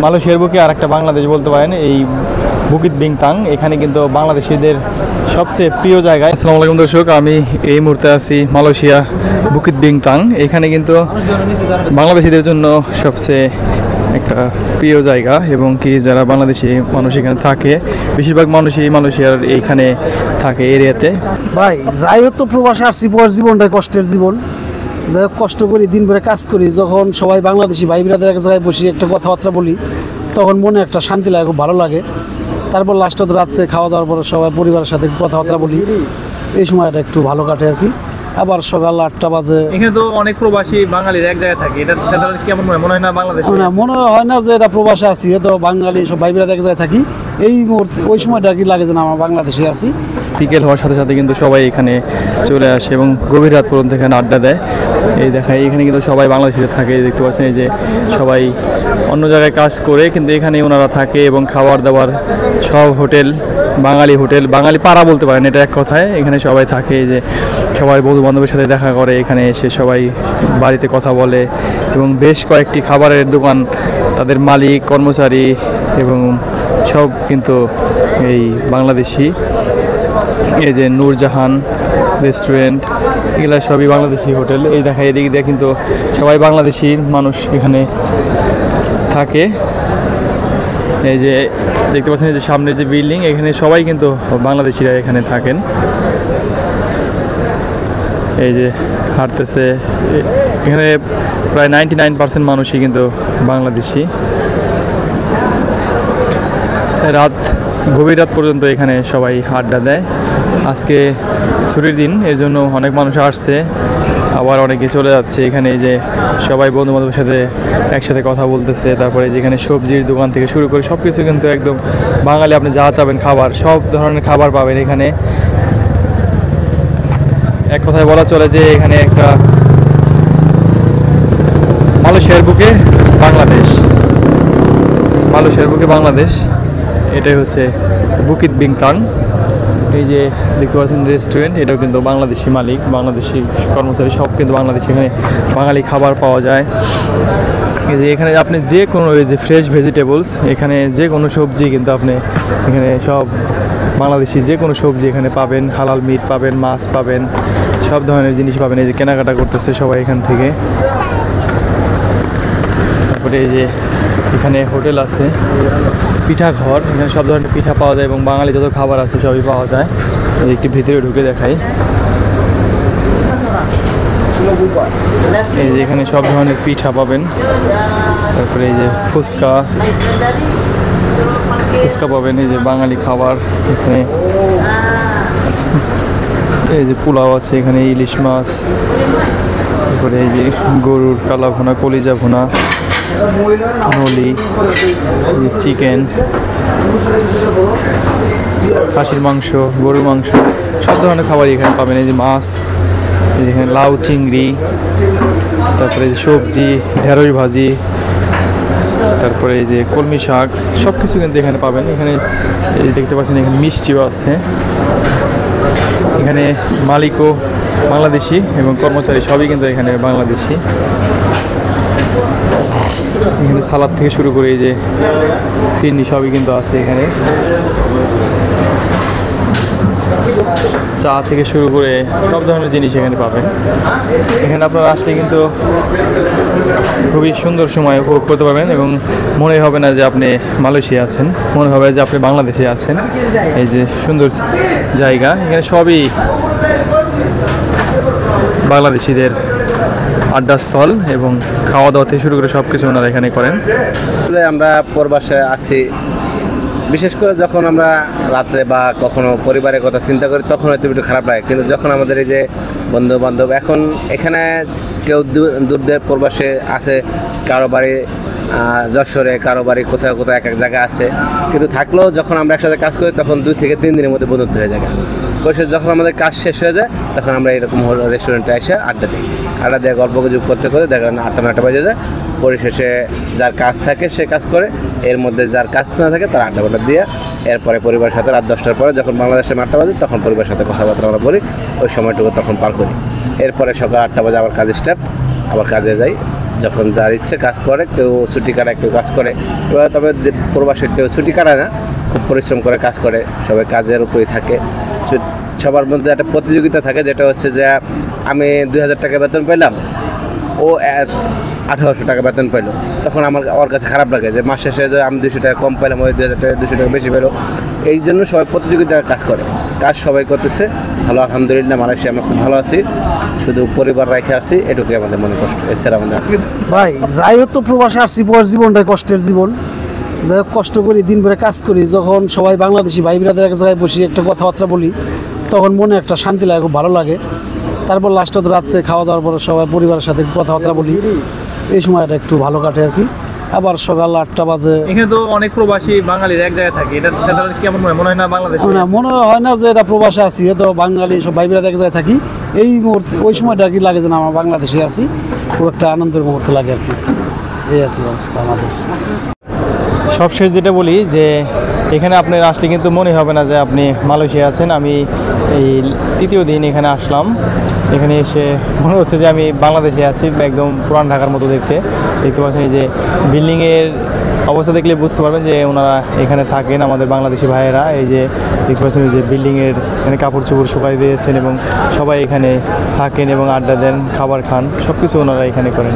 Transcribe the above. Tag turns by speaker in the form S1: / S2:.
S1: মালয়েশিয়ার বুকে আর একটা বাংলাদেশ বলতে পারেন, এই বুকিত বিংতাং। এখানে কিন্তু বাংলাদেশিদের সবচেয়ে প্রিয় জায়গা। আসসালামু আলাইকুম দর্শক, আমি এই মুহূর্তে আছি মালয়েশিয়া বুকিত বিংতাং। এখানে কিন্তু বাংলাদেশিদের জন্য সবচেয়ে একটা প্রিয় জায়গা, এবং কি যারা বাংলাদেশি মানুষ এখানে থাকে, বেশিরভাগ মানুষই মালয়েশিয়ার এইখানে থাকে এরিয়াতে।
S2: ভাই যাই হোক, তো প্রবাসে আসছি, প্রবাস জীবনটাই কষ্টের জীবন। যাই হোক, কষ্ট করি, দিন ভরে কাজ করি, যখন সবাই বাংলাদেশি ভাই বিরাদের এক জায়গায় বসে একটা কথাবার্তা বলি, তখন মনে একটা শান্তি লাগে, খুব ভালো লাগে। তারপর লাস্টে তো রাত্রে খাওয়া দাওয়ার পরে সবাই পরিবারের সাথে কথাবার্তা বলি, এই সময়টা একটু ভালো কাটে আর কি। আবার সকাল 8টা বাজে।
S1: এখানে তো অনেক প্রবাসী বাঙালির এক জায়গায় থাকে, এটা কেমন মনে হয় না? বাংলাদেশ
S2: মনে হয় না যে এটা প্রবাসে আছি, তো বাঙালি সব ভাই বিরাদ এক জায়গায় থাকি। এই মুহূর্তে ওই সময়টা আর কি লাগে যে না, আমরা বাংলাদেশে আছি।
S1: বিকেল হওয়ার সাথে সাথে কিন্তু সবাই এখানে চলে আসে এবং গভীর রাত পর্যন্ত এখানে আড্ডা দেয়। এই দেখায় এখানে কিন্তু সবাই বাংলাদেশিতে থাকে, দেখতে পাচ্ছেন এই যে সবাই অন্য জায়গায় কাজ করে কিন্তু এখানে ওনারা থাকে, এবং খাবার দাবার সব হোটেল, বাঙালি হোটেল, বাঙালি পাড়া বলতে পারেন এটা এক কথায়। এখানে সবাই থাকে, এই যে সবাই বন্ধু বান্ধবের সাথে দেখা করে, এখানে এসে সবাই বাড়িতে কথা বলে, এবং বেশ কয়েকটি খাবারের দোকান, তাদের মালিক, কর্মচারী এবং সব কিন্তু এই বাংলাদেশি। এই যে নূরজাহান রেস্টুরেন্ট, এগুলো সবই বাংলাদেশি হোটেল। এই দেখা এদিক দিয়ে কিন্তু সবাই বাংলাদেশি মানুষ এখানে থাকে। এই যে দেখতে পাচ্ছেন, এই যে সামনের যে বিল্ডিং, এখানে সবাই কিন্তু বাংলাদেশিরা এখানে থাকেন। এই যে হাঁটতেছে, এখানে প্রায় 99% মানুষই কিন্তু বাংলাদেশি। গভীর রাত পর্যন্ত এখানে সবাই আড্ডা দেয়। আজকে ছুটির দিন, এর জন্য অনেক মানুষ আসছে, আবার অনেকে চলে যাচ্ছে। এখানে এই যে সবাই বন্ধু বান্ধবের সাথে একসাথে কথা বলতেছে। তারপরে যেখানে সবজির দোকান থেকে শুরু করে সব কিছু কিন্তু একদম বাঙালি, আপনি যা চাবেন খাবার, সব ধরনের খাবার পাবেন এখানে। এক কথায় বলা চলে যে এখানে একটা মালয়েশিয়ার বুকে বাংলাদেশ, মালয়েশিয়ার বুকে বাংলাদেশ। এটাই হচ্ছে বুকিত বিংতাং। এই যে দেখতে পাচ্ছেন রেস্টুরেন্ট, এটাও কিন্তু বাংলাদেশি মালিক, বাংলাদেশি কর্মচারী, সব কিন্তু বাংলাদেশি। এখানে বাঙালি খাবার পাওয়া যায়। এই যে এখানে আপনি যে কোনো এই যে ফ্রেশ ভেজিটেবলস, এখানে যে কোনো সবজি কিন্তু আপনি এখানে সব বাংলাদেশি যে কোনো সবজি এখানে পাবেন, হালাল মিট পাবেন, মাছ পাবেন, সব ধরনের জিনিস পাবেন। এই যে কেনাকাটা করতেছে সবাই এখান থেকে। তারপরে এই যে এখানে হোটেল আছে, পিঠা ঘর, এখানে সব ধরনের পিঠা পাওয়া যায়, এবং বাঙালি যত খাবার আছে সবই পাওয়া যায়। একটু ভিতরে ঢুকে দেখাই। এই যে এখানে সব ধরনের পিঠা পাবেন। তারপরে এই যে ফুচকা পাবেন, এই যে বাঙালি খাবার এখানে। এই যে পোলাও আছে এখানে, ইলিশ মাছ, তারপরে এই যে গরুর কালা ভুনা, কলিজা ভুনা, নলি, চিকেন, খাসির মাংস, গরুর মাংস, সব ধরনের খাবারই এখানে পাবেন। এই যে মাছ, এখানে লাউ, চিংড়ি, তারপরে এই যে সবজি, ঢেঁড়স ভাজি, তারপরে এই যে কলমি শাক, সব কিছু কিন্তু এখানে পাবেন। এখানে এই দেখতে পাচ্ছেন এখানে মিষ্টিও আছে। এখানে মালিকও বাংলাদেশি এবং কর্মচারী সবই কিন্তু এখানে বাংলাদেশি। এখানে সালাদ থেকে শুরু করে এই যে ফিরনি সবই কিন্তু আছে এখানে। চা থেকে শুরু করে সব ধরনের জিনিস এখানে পাবেন। এখানে আপনারা আসলে কিন্তু খুবই সুন্দর সময় উপভোগ করতে পারবেন, এবং মনে হবে না যে আপনি মালয়েশিয়া আছেন, মনে হবে যে আপনি বাংলাদেশে আছেন। এই যে সুন্দর জায়গা, এখানে সবই বাংলাদেশিদের আড্ডাস্থল, এবং খাওয়া দাওয়া থেকে শুরু করে সব কিছু ওনারা এখানে করেন।
S3: আমরা প্রবাসে আছি, বিশেষ করে যখন আমরা রাত্রে বা কখনো পরিবারের কথা চিন্তা করি, তখন হয়তো একটু খারাপ লাগে। কিন্তু যখন আমাদের এই যে বন্ধু বান্ধব, এখন এখানে কেউ দূরদের প্রবাসে আছে, কারো বাড়ি যশোরে, কারো বাড়ি কোথাও কোথাও এক এক জায়গায় আছে, কিন্তু থাকলেও যখন আমরা একসাথে কাজ করি তখন 2 থেকে 3 দিনের মধ্যে বন্ধুত্ব হয়ে যায়। পরিশেষে যখন আমাদের কাজ শেষ হয়ে যায়, তখন আমরা এরকম রেস্টুরেন্টে এসে আড্ডা দিই। আড্ডা দিয়ে গল্প গুজব করতে করতে দেখেন 8টা-9টা বাজে যায়। পরিশেষে যার কাজ থাকে সে কাজ করে, এর মধ্যে যার কাজ না থাকে তার আড্ডা দিয়ে এরপরে পরিবারের সাথে রাত 10টার পরে যখন বাংলাদেশে 8টা বাজে তখন পরিবারের সাথে কথাবার্তা আমরা বলি, ওই সময়টুকু তখন পার করি। এরপরে সকাল 8টা বাজে আবার কাজ স্টার্ট, আবার কাজে যাই। যখন যার ইচ্ছে কাজ করে, কেউ ছুটি কাটায়, কেউ কাজ করে। এবার তবে প্রবাসীর কেউ ছুটি কাটায় না, খুব পরিশ্রম করে কাজ করে, সবাই কাজের উপরেই থাকে। সবার মধ্যে একটা প্রতিযোগিতা থাকে, যেটা হচ্ছে যে আমি 2000 টাকা বেতন পেলাম, ও 1800 টাকা বেতন পেলো, তখন ওর কাছে খারাপ লাগে যে মাস শেষে যে আমি 200 টাকা কম পেলাম, ওই 2000 টাকা 200 টাকা বেশি পেলো। এই জন্য সবাই প্রতিযোগিতায় কাজ করে, কাজ সবাই করতেছে ভালো, আলহামদুলিল্লাহ। মালয়েশিয়া আমরা খুব ভালো আছি, শুধু পরিবার রেখে আসি, এটুকুই আমাদের মনে কষ্ট। এছাড়া আমাদের
S2: ভাই যাই হোক তো প্রবাসে আসছি, পর জীবনটাই কষ্টের জীবন। যাই হোক কষ্ট করি, দিন ভরে কাজ করি, যখন সবাই বাংলাদেশি ভাই বিরাদের এক জায়গায় বসি একটা কথাবার্তা বলি, তখন মনে একটা শান্তি লাগে, খুব ভালো লাগে। তারপর লাস্টে তো রাত্রে খাওয়া দাওয়ার পরে সবাই পরিবারের সাথে কথাবার্তা বলি, এই সময়টা একটু ভালো কাটে আর কি। আবার সকাল 8টা বাজে।
S1: এখানে তো অনেক প্রবাসী বাঙালির এক জায়গায় থাকে, এটা কেমন মনে হয় না বাংলাদেশ?
S2: না, মনে হয় না যে এটা প্রবাসে আছি, তো বাঙালি সব ভাই বিরাদ এক জায়গায় থাকি। এই মুহূর্তে ওই সময়টা আর কি লাগে যে না আমরা বাংলাদেশে আছি, খুব একটা আনন্দের মুহূর্ত লাগে আর কি। এই আর কি অবস্থা আমাদের।
S1: সবশেষ যেটা বলি যে এখানে আপনার আসলে কিন্তু মনে হবে না যে আপনি মালয়েশিয়া আছেন। আমি এই 3য় দিন এখানে আসলাম, এখানে এসে মনে হচ্ছে যে আমি বাংলাদেশে আছি, একদম পুরান ঢাকার মতো দেখতে পাচ্ছেন। এই যে বিল্ডিংয়ের অবস্থা দেখলে বুঝতে পারবেন যে ওনারা এখানে থাকেন, আমাদের বাংলাদেশি ভাইয়েরা। এই যে দেখতে পাচ্ছেন যে বিল্ডিংয়ের এখানে কাপড় চোপড় শুকাই দিয়েছেন এবং সবাই এখানে থাকেন এবং আড্ডা দেন, খাবার খান, সব কিছু ওনারা এখানে করেন।